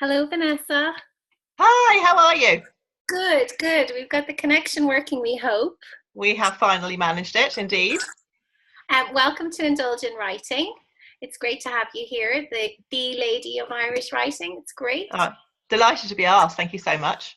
Hello, Vanessa. Hi, how are you? Good, good. We've got the connection working, we hope. We have finally managed it, indeed. Welcome to Indulge in Writing. It's great to have you here, the lady of Irish writing. It's great. Uh, Delighted to be asked. Thank you so much.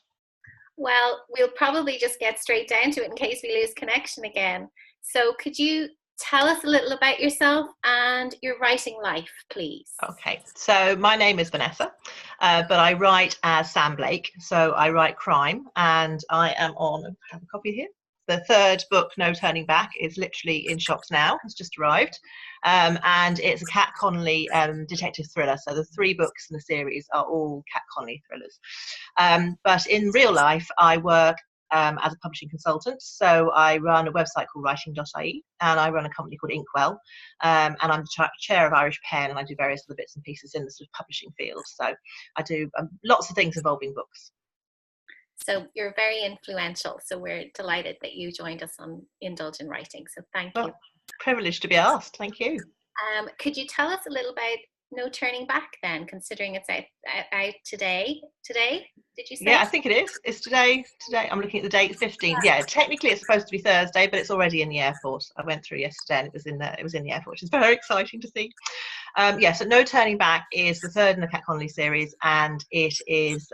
Well, we'll probably just get straight down to it in case we lose connection again. So, could you tell us a little about yourself and your writing life, please? Okay, so my name is Vanessa, but I write as Sam Blake. So I write crime, and I am on, I have a copy here. The third book, No Turning Back, is literally in shops now. It's just arrived. And it's a Cat Connolly detective thriller. So the three books in the series are all Cat Connolly thrillers. But in real life, I work as a publishing consultant. So I run a website called Writing.ie, and I run a company called Inkwell. And I'm the chair of Irish Pen, and I do various other bits and pieces in the sort of publishing field. So I do lots of things involving books. So, you're very influential. So, we're delighted that you joined us on Indulge in Writing. So, thank you. Well, privileged to be asked. Thank you. Could you tell us a little about No Turning Back then, considering it's out today? Today, did you say? Yeah, I think it is. It's today. Today, I'm looking at the date, 15th. Yeah, technically it's supposed to be Thursday, but it's already in the airport. I went through yesterday, and it was in the airport. It's very exciting to see. So No Turning Back is the third in the Cat Connolly series, and it is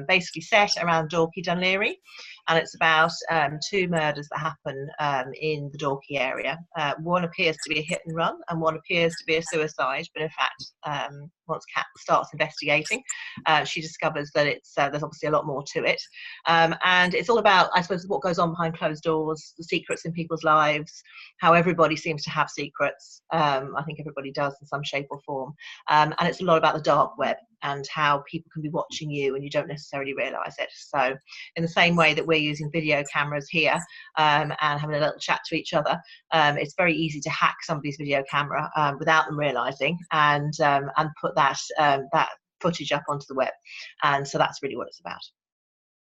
basically set around Dalkey, Dunleary, and it's about two murders that happen in the Dalkey area. One appears to be a hit and run, and one appears to be a suicide, but in fact, once Cat starts investigating, she discovers that there's obviously a lot more to it. And it's all about, I suppose, what goes on behind closed doors, the secrets in people's lives, how everybody seems to have secrets. I think everybody does in some shape or form. And it's a lot about the dark web and how people can be watching you and you don't necessarily realise it. So in the same way that we're using video cameras here and having a little chat to each other, it's very easy to hack somebody's video camera without them realising, and put that footage up onto the web. And so that's really what it's about.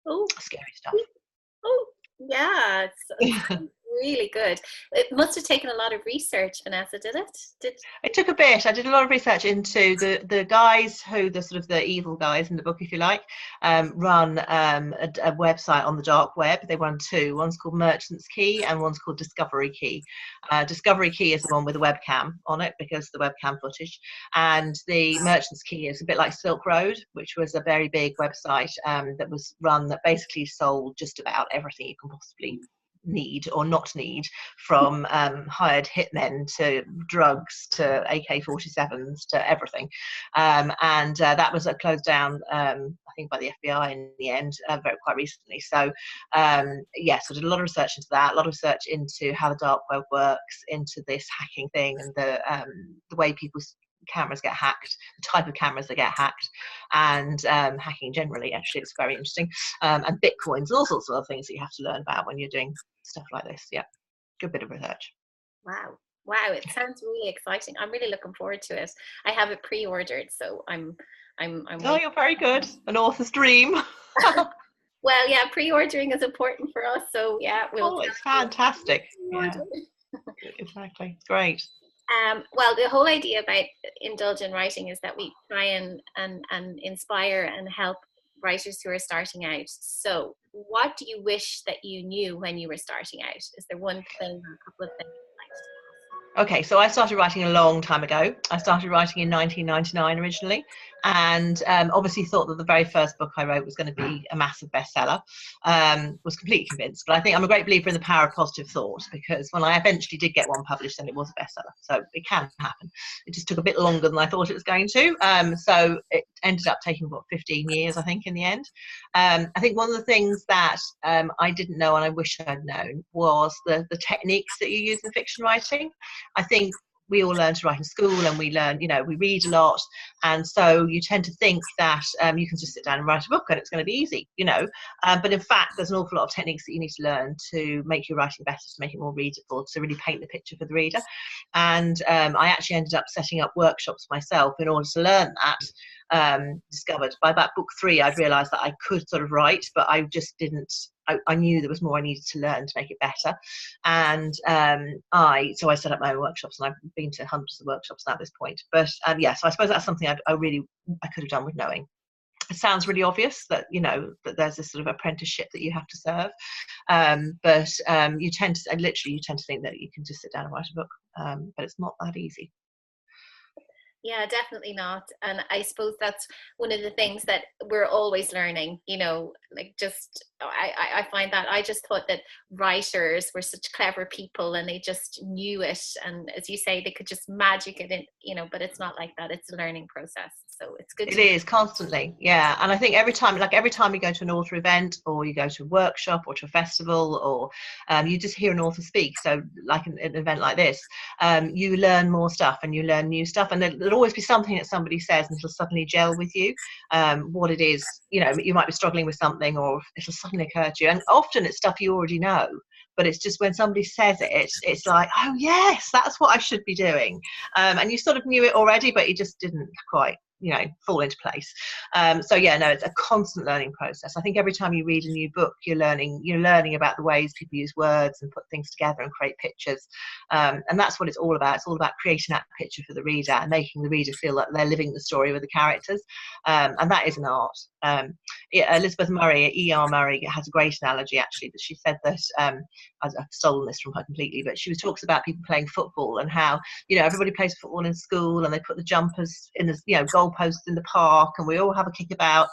Oh, Scary stuff. oh, yeah, it's really good. It must have taken a lot of research, Vanessa, did it? It took a bit. I did a lot of research into the guys who, the sort of the evil guys in the book, if you like, run a website on the dark web. They run two. One's called Merchant's Key and one's called Discovery Key. Discovery Key is the one with a webcam on it because the webcam footage. And the Merchant's Key is a bit like Silk Road, which was a very big website that was run that basically sold just about everything you can possibly need or not need, from hired hitmen to drugs to AK-47s to everything. That was closed down, I think, by the FBI in the end, quite recently. So so I did a lot of research into that, a lot of research into how the dark web works, into this hacking thing, and the way people's cameras get hacked, the type of cameras that get hacked, and hacking generally. Actually, it's very interesting, and bitcoins, all sorts of other things that you have to learn about when you're doing stuff like this. Yeah, good bit of research. Wow. Wow, it sounds really exciting. I'm really looking forward to it. I have it pre-ordered, so I'm Oh, waiting. you're very good. An author's dream. Well, yeah, pre-ordering is important for us, so yeah, we'll Oh, tell it's fantastic. you. Yeah, exactly. It's great. Well, the whole idea about indulgent writing is that we try and inspire and help writers who are starting out. So, what do you wish that you knew when you were starting out? Is there one thing or a couple of things you'd like to Okay, so I started writing a long time ago. I started writing in 1999 originally, and obviously thought that the very first book I wrote was going to be a massive bestseller. Was completely convinced, but I think I'm a great believer in the power of positive thought, because when I eventually did get one published, then it was a bestseller. So it can happen. It just took a bit longer than I thought it was going to. So it ended up taking, 15 years, I think, in the end. I think one of the things that I didn't know and I wish I'd known was the techniques that you use in fiction writing. I think we all learn to write in school, and we learn, we read a lot, and so you tend to think that you can just sit down and write a book and it's going to be easy, but in fact there's an awful lot of techniques that you need to learn to make your writing better, to make it more readable, to really paint the picture for the reader. And I actually ended up setting up workshops myself in order to learn that. Discovered by about book 3 I'd realised that I could sort of write, but I just didn't. I knew there was more I needed to learn to make it better, and I set up my own workshops, and I've been to hundreds of workshops now at this point. But so I suppose that's something I could have done with knowing. it sounds really obvious that, you know, that there's this sort of apprenticeship that you have to serve, but you tend to, literally you tend to think that you can just sit down and write a book, but it's not that easy. Yeah, definitely not. And I suppose that's one of the things that we're always learning, you know, like just, I find that I just thought that writers were such clever people and they just knew it. And as you say, they could just magic it in, you know, but it's not like that. It's a learning process. So it's good It to know. is constantly, yeah. And I think every time you go to an author event, or you go to a workshop or to a festival, or you just hear an author speak, so like an event like this, you learn more stuff and you learn new stuff, and there'll always be something that somebody says and it'll suddenly gel with you, what it is, you know, you might be struggling with something or it'll suddenly occur to you, and often it's stuff you already know, but it's just when somebody says it, it's like, oh yes, that's what I should be doing, and you sort of knew it already, but you just didn't quite, you know, fall into place. So yeah, no, it's a constant learning process. I think every time you read a new book, you're learning about the ways people use words and put things together and create pictures, and that's what it's all about. It's all about creating that picture for the reader and making the reader feel like they're living the story with the characters, and that is an art. Yeah, Elizabeth Murray, E.R. Murray, has a great analogy actually, that she said that, I've stolen this from her completely, but she talks about people playing football and how, you know, everybody plays football in school and they put the jumpers in the, you know, goalposts in the park and we all have a kickabout,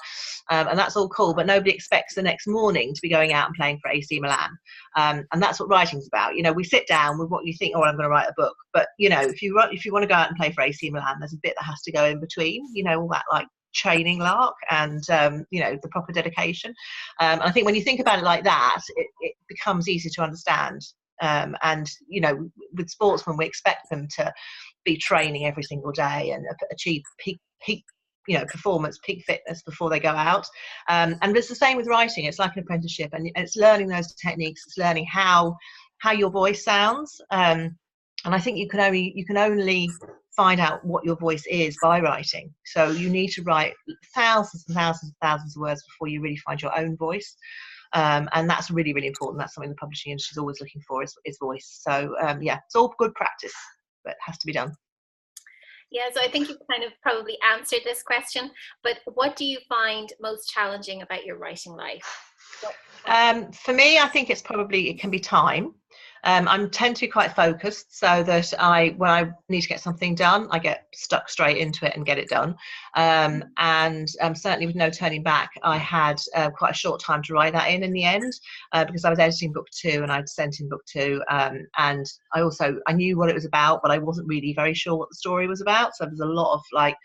and that's all cool, but nobody expects the next morning to be going out and playing for AC Milan, and that's what writing's about. You know, we sit down with what you think, oh, I'm going to write a book, but you know, if you want to go out and play for AC Milan, there's a bit that has to go in between, you know, all that like training lark and you know, the proper dedication, and I think when you think about it like that, it becomes easy to understand, and you know, with sportsmen we expect them to be training every single day and achieve peak you know, performance, peak fitness before they go out, and it's the same with writing. It's like an apprenticeship, and it's learning those techniques, it's learning how your voice sounds, and I think you can only find out what your voice is by writing. So you need to write thousands and thousands and thousands of words before you really find your own voice, and that's really, really important. That's something the publishing industry is always looking for, is voice. So yeah, it's all good practice, but it has to be done. Yeah, so I think you've kind of probably answered this question, but what do you find most challenging about your writing life? For me, I think it can be time. I tend to be quite focused, so that when I need to get something done, I get stuck straight into it and get it done. And certainly with No Turning Back, I had quite a short time to write that in the end, because I was editing book 2 and I'd sent in book 2, and I knew what it was about, but I wasn't really very sure what the story was about. So there's a lot of like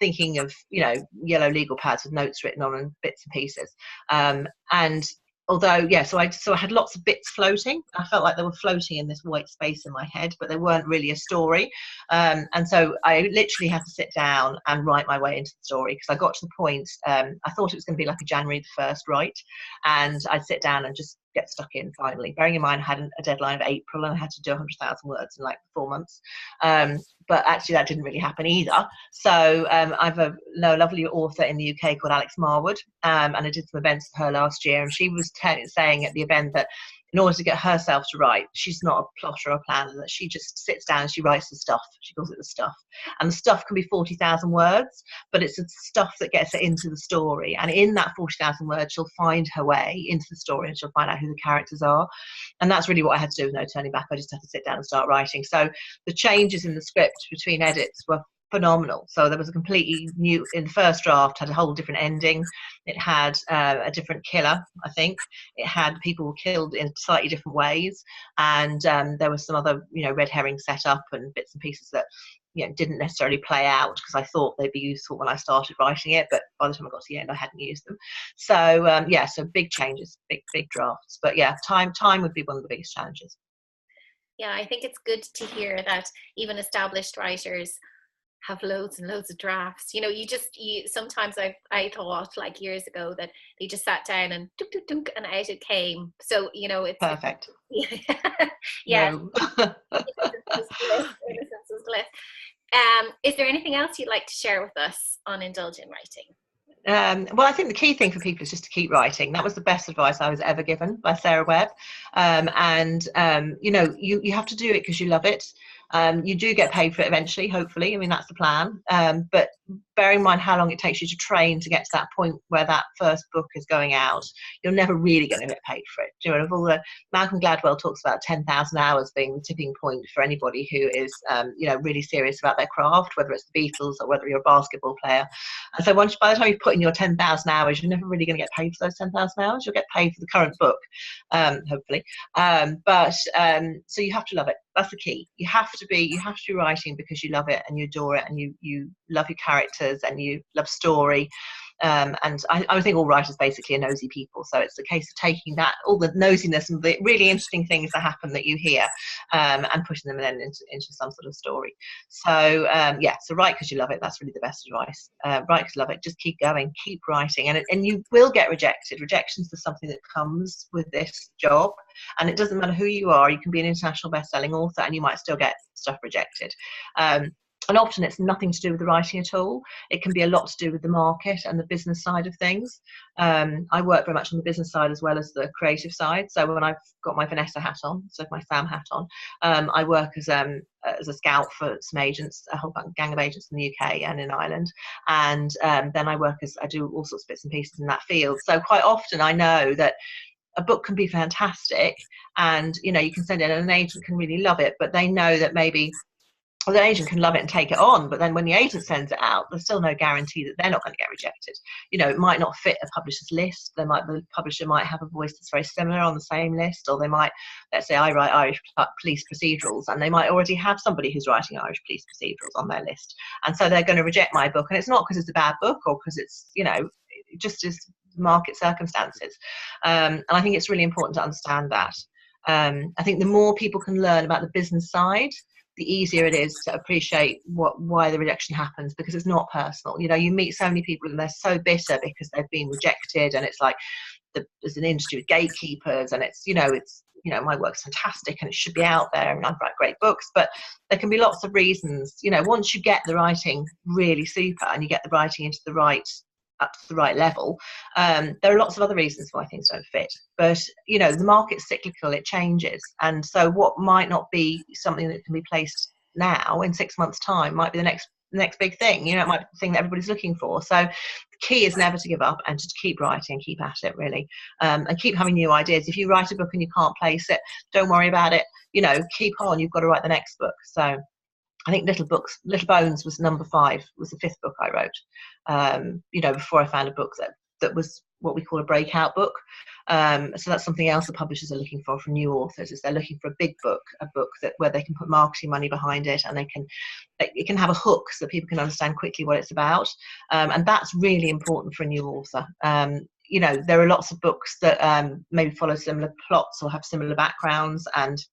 thinking of, you know, yellow legal pads with notes written on and bits and pieces, and although so I had lots of bits floating. I felt like they were floating in this white space in my head, but they weren't really a story, and so I literally had to sit down and write my way into the story, because I got to the point, I thought it was going to be like a January the 1st write, and I'd sit down and just get stuck in finally, bearing in mind I had a deadline of April and I had to do 100,000 words in like 4 months, but actually that didn't really happen either. So I've a lovely author in the UK called Alex Marwood, and I did some events with her last year, and she was saying at the event that in order to get herself to write, she's not a plotter or a planner, that she just sits down and she writes the stuff. She calls it the stuff, and the stuff can be 40,000 words, but it's the stuff that gets her into the story, and in that 40,000 words she'll find her way into the story and she'll find out who the characters are. And that's really what I had to do with No Turning Back. I just had to sit down and start writing. So the changes in the script between edits were phenomenal. So there was a completely new, in the first draft, had a whole different ending. It had a different killer, I think. It had people killed in slightly different ways, and there was some other, you know, red herring set up and bits and pieces that, you know, didn't necessarily play out, because I thought they'd be useful when I started writing it, but by the time I got to the end I hadn't used them. So so big changes, big drafts, but yeah, time would be one of the biggest challenges. Yeah, I think it's good to hear that even established writers have loads and loads of drafts. You know, sometimes I thought like years ago that they just sat down and dunk, dunk, dunk, and out it came. So, you know, it's Perfect. yeah. No. Innocence is bliss. Is there anything else you'd like to share with us on Indulgent Writing? Well, I think the key thing for people is just to keep writing. That was the best advice I was ever given by Sarah Webb. And you know, you have to do it because you love it. You do get paid for it eventually, hopefully. I mean, that's the plan. But bearing in mind how long it takes you to train to get to that point where that first book is going out, you're never really going to get paid for it. You know, of all the, Malcolm Gladwell talks about 10,000 hours being the tipping point for anybody who is, you know, really serious about their craft, whether it's the Beatles or whether you're a basketball player. And so by the time you put in your 10,000 hours, you're never really going to get paid for those 10,000 hours. You'll get paid for the current book, hopefully. So you have to love it. That's the key. You have to be writing because you love it and you adore it and you love your characters and you love story. And I think all writers basically are nosy people, so it's a case of taking that, all the nosiness and the really interesting things that happen that you hear, and pushing them then into some sort of story. So so write because you love it. That's really the best advice. Write because you love it. Just keep going, keep writing, and you will get rejected. Rejections is something that comes with this job, and it doesn't matter who you are. You can be an international best-selling author and you might still get stuff rejected. And often it's nothing to do with the writing at all. It can be a lot to do with the market and the business side of things. I work very much on the business side as well as the creative side. So when I've got my Vanessa hat on, so my Sam hat on, I work as a scout for some agents, a whole gang of agents in the UK and in Ireland. And then I do all sorts of bits and pieces in that field. So quite often I know that a book can be fantastic and, you know, you can send it and an agent can really love it, but they know that maybe the agent can love it and take it on, but then when the agent sends it out, there's still no guarantee that they're not going to get rejected. You know, it might not fit a publisher's list. The publisher might have a voice that's very similar on the same list, or they might, let's say I write Irish police procedurals, and they might already have somebody who's writing Irish police procedurals on their list, and so they're going to reject my book. And it's not because it's a bad book or because it's, you know, it just is market circumstances. And I think it's really important to understand that. I think the more people can learn about the business side, the easier it is to appreciate why the rejection happens, because it's not personal. You know, you meet so many people and they're so bitter because they've been rejected, and it's like there's an industry with gatekeepers, and it's my work's fantastic and it should be out there and I write great books, but there can be lots of reasons. You know, once you get the writing really super and you get the writing up to the right level, there are lots of other reasons why things don't fit. But, you know, the market's cyclical, it changes. And so what might not be something that can be placed now, in 6 months' time, might be the next big thing. You know, it might be the thing that everybody's looking for. So the key is never to give up and just keep writing, keep at it, really. And keep having new ideas. If you write a book and you can't place it, don't worry about it. You know, keep on, you've got to write the next book. So I think Little Bones was number 5, was the 5th book I wrote, you know, before I found a book that was what we call a breakout book. So that's something else the publishers are looking for from new authors, is they're looking for a big book, a book where they can put marketing money behind it, and it can have a hook so people can understand quickly what it's about. And that's really important for a new author. You know, there are lots of books that maybe follow similar plots or have similar backgrounds, and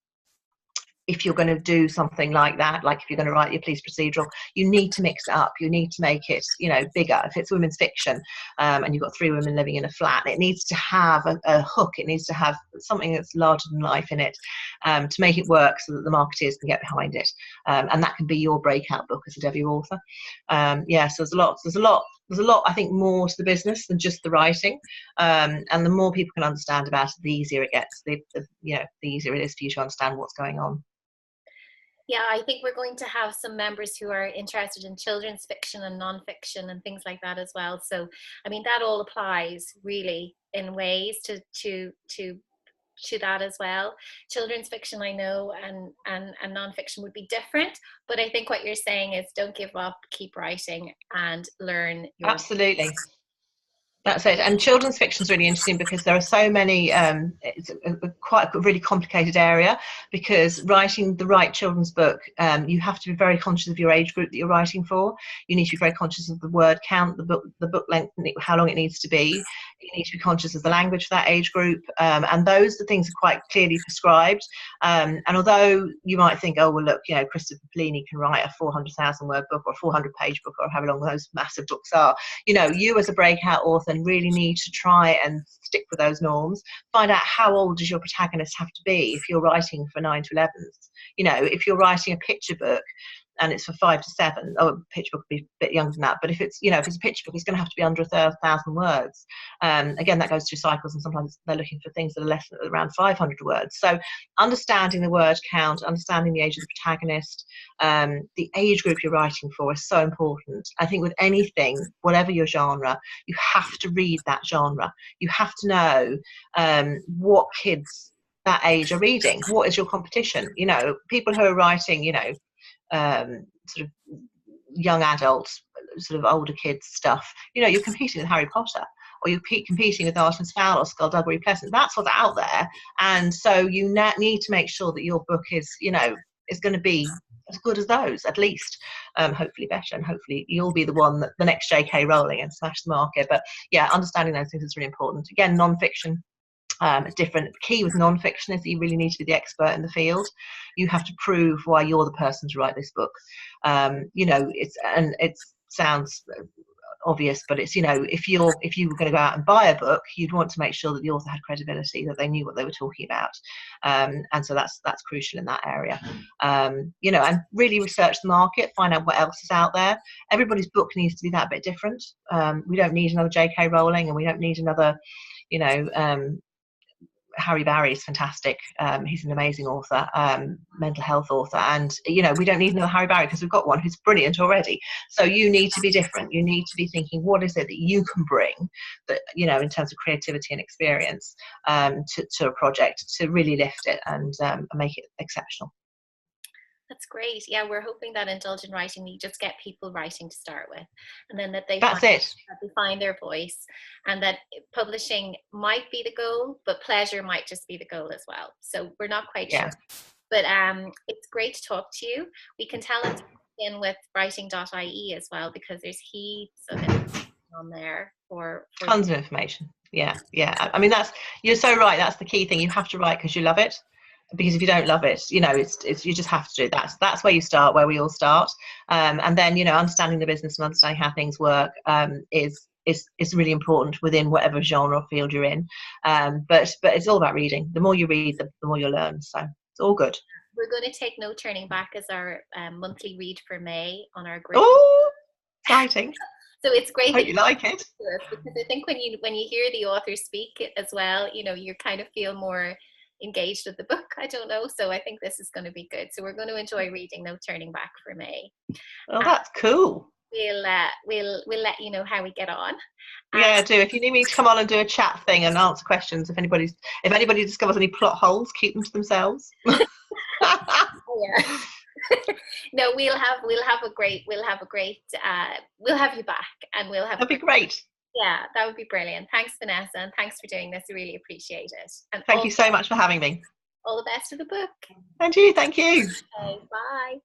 if you're going to do something like that, like if you're going to write your police procedural, you need to mix it up. You need to make it, you know, bigger. If it's women's fiction, and you've got 3 women living in a flat, it needs to have a hook. It needs to have something that's larger than life in it, to make it work so that the marketeers can get behind it. And that can be your breakout book as a debut author. So there's a lot, I think, more to the business than just the writing. And the more people can understand about it, the easier it gets. The easier it is for you to understand what's going on. Yeah, I think we're going to have some members who are interested in children's fiction and non-fiction and things like that as well. So, I mean, that all applies really in ways to that as well. Children's fiction, I know, and non-fiction would be different, but I think what you're saying is don't give up, keep writing, and learn your. Absolutely. That's it. And children's fiction is really interesting because there are so many, it's quite a really complicated area, because writing the right children's book, you have to be very conscious of your age group that you're writing for. You need to be very conscious of the word count, the book length, how long it needs to be. You need to be conscious of the language for that age group. And those things are quite clearly prescribed. And although you might think, oh, well, look, you know, Christopher Pliny can write a 400,000 word book or a 400-page book or however long those massive books are, you know, you as a breakout author really need to try and stick with those norms. Find out how old does your protagonist have to be if you're writing for 9 to 11s. You know, if you're writing a picture book, and it's for 5 to 7. Oh, a picture book would be a bit younger than that, but if it's, you know, if it's a picture book, it's going to have to be under 1,000 words. Again, that goes through cycles, and sometimes they're looking for things that are less than around 500 words. So understanding the word count, understanding the age of the protagonist, the age group you're writing for is so important. I think with anything, whatever your genre, you have to read that genre. You have to know what kids that age are reading. What is your competition? You know, people who are writing, you know, sort of young adults, sort of older kids stuff, you know, you're competing with Harry Potter, or you're competing with Artemis Fowl or Skullduggery Pleasant. That's what's out there. And so you need to make sure that your book is, you know, is going to be as good as those, at least, hopefully better, and hopefully you'll be the one that the next J.K. Rowling and smash the market. But yeah, understanding those things is really important. Again, non-fiction, different. Key with non-fiction is that you really need to be the expert in the field. You have to prove why you're the person to write this book. You know, it sounds obvious, but it's, you know, if you were going to go out and buy a book, you'd want to make sure that the author had credibility, that they knew what they were talking about, and so that's crucial in that area. You know, and really research the market, find out what else is out there. Everybody's book needs to be that bit different. We don't need another J.K. Rowling, and we don't need another, you know, Harry Barry's fantastic. He's an amazing author, mental health author, and you know, we don't need another Harry Barry because we've got one who's brilliant already. So you need to be different. You need to be thinking, what is it that you can bring, that, you know, in terms of creativity and experience, to a project, to really lift it and make it exceptional. That's great. Yeah, we're hoping that Indulgent Writing, we just get people writing to start with, and then that they find their voice, and that publishing might be the goal, but pleasure might just be the goal as well. So we're not quite sure. But it's great to talk to you. We can tell them to in with Writing.ie as well, because there's heaps of information on there for tons of information. Yeah. I mean, you're so right. That's the key thing. You have to write because you love it. Because if you don't love it, you know, it's you just have to do that. That's where you start, where we all start, and then, you know, understanding the business and understanding how things work is really important within whatever genre or field you're in. But it's all about reading. The more you read, the more you learn. So it's all good. We're going to take No Turning Back as our monthly read for May on our group. Oh, exciting! So it's great. Hope you like it. Because I think when you hear the author speak as well, you know, you kind of feel more engaged with the book. I don't know. So I think this is going to be good. So we're going to enjoy reading No Turning Back for May. Oh, that's cool. We'll let you know how we get on. Yeah, do. If you need me to come on and do a chat thing and answer questions, if anybody discovers any plot holes, keep them to themselves. Yeah. No, we'll have you back, and we'll have. That'd be great. Yeah, that would be brilliant. Thanks, Vanessa, and thanks for doing this. I really appreciate it. And thank you so much for having me. All the best for the book. And you, thank you. Okay, bye.